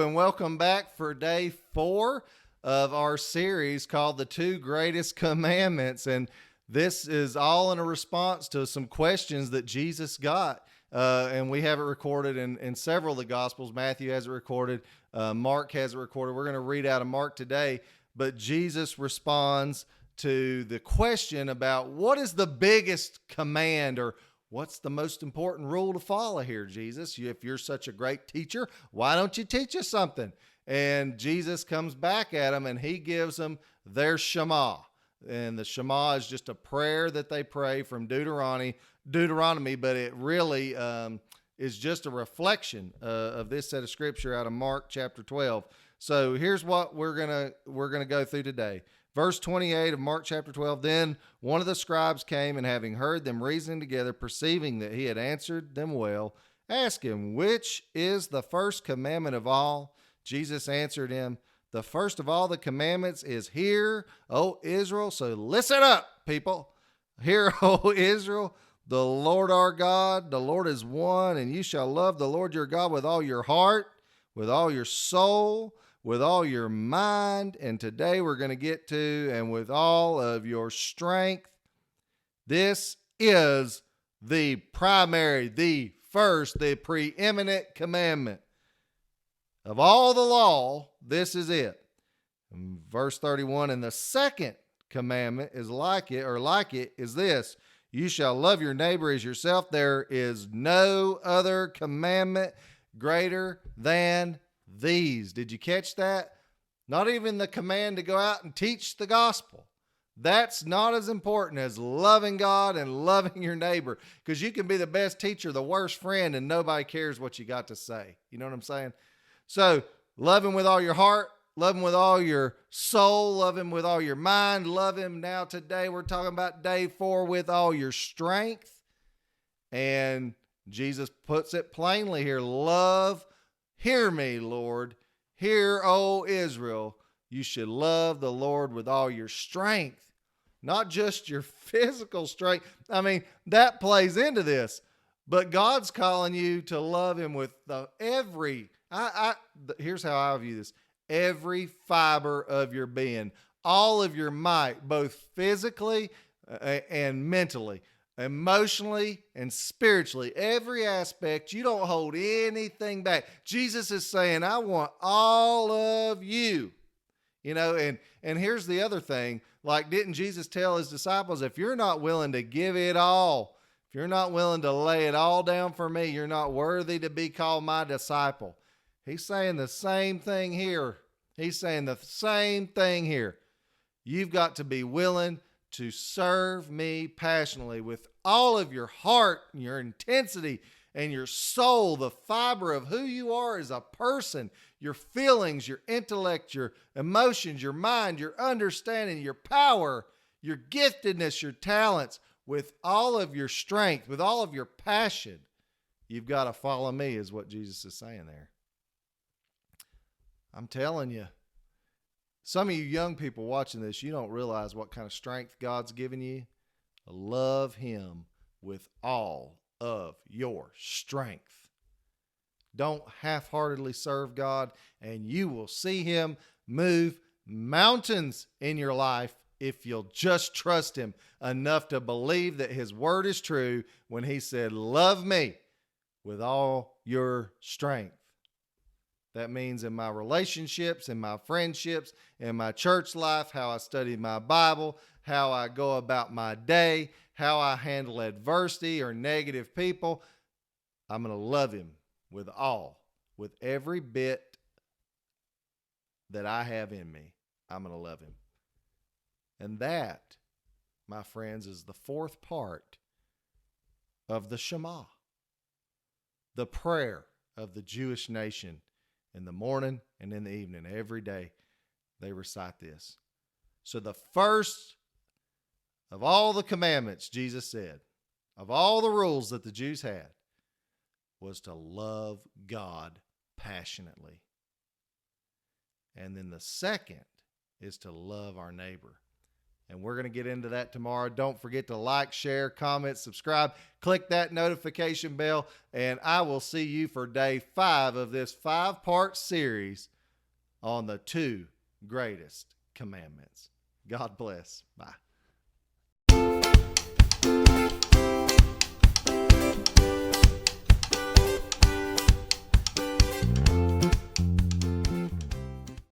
and welcome back for day 4 of our series called The Two Greatest Commandments. And this is all in a response to some questions that Jesus got. And we have it recorded in several of the Gospels. Matthew has it recorded. Mark has it recorded. We're going to read out of Mark today. But Jesus responds to the question about what is the biggest command, or what's the most important rule to follow here, Jesus? If you're such a great teacher, why don't you teach us something? And Jesus comes back at them and he gives them their Shema. And the Shema is just a prayer that they pray from Deuteronomy, but it really is just a reflection of this set of scripture out of Mark chapter 12. So here's what we're gonna go through today. Verse 28 of Mark chapter 12, then one of the scribes came, and having heard them reasoning together, perceiving that he had answered them well, asked him, which is the first commandment of all? Jesus answered him, the first of all the commandments is, hear, O Israel. So listen up, people. Hear, O Israel, the Lord our God, the Lord is one, and you shall love the Lord your God with all your heart, with all your soul, with all your mind, and today we're going to get to, and with all of your strength. This is the primary, the first, the preeminent commandment. Of all the law, this is it. And verse 31, and the second commandment is like it is this, you shall love your neighbor as yourself. There is no other commandment greater than these. Did you catch that? Not even the command to go out and teach the gospel. That's not as important as loving God and loving your neighbor, because you can be the best teacher, the worst friend, and nobody cares what you got to say. You know what I'm saying? So love him with all your heart, love him with all your soul, love him with all your mind, love him. Now today we're talking about day 4, with all your strength. And Jesus puts it plainly here. Hear me, Lord. Hear, O Israel. You should love the Lord with all your strength, not just your physical strength. I mean, that plays into this, but God's calling you to love him with here's how I view this. Every fiber of your being, all of your might, both physically and mentally, emotionally and spiritually, every aspect. You don't hold anything back. Jesus is saying, I want all of you, and here's the other thing. Like, didn't Jesus tell his disciples, if you're not willing to give it all, if you're not willing to lay it all down for me, you're not worthy to be called my disciple. He's saying the same thing here. You've got to be willing to serve me passionately with all of your heart, your intensity, and your soul, the fiber of who you are as a person, your feelings, your intellect, your emotions, your mind, your understanding, your power, your giftedness, your talents, with all of your strength, with all of your passion. You've got to follow me, is what Jesus is saying there. I'm telling you, some of you young people watching this, you don't realize what kind of strength God's given you. Love him with all of your strength. Don't half-heartedly serve God, and you will see him move mountains in your life if you'll just trust him enough to believe that his word is true when he said, love me with all your strength. That means in my relationships, in my friendships, in my church life, how I study my Bible, how I go about my day, how I handle adversity or negative people. I'm going to love him with every bit that I have in me. I'm going to love him. And that, my friends, is the fourth part of the Shema, the prayer of the Jewish nation. In the morning and in the evening, every day, they recite this. So the first of all the commandments, Jesus said, of all the rules that the Jews had, was to love God passionately. And then the second is to love our neighbor And we're going to get into that tomorrow. Don't forget to like, share, comment, subscribe, click that notification bell, and I will see you for day 5 of this 5-part series on the 2 greatest commandments. God bless. Bye.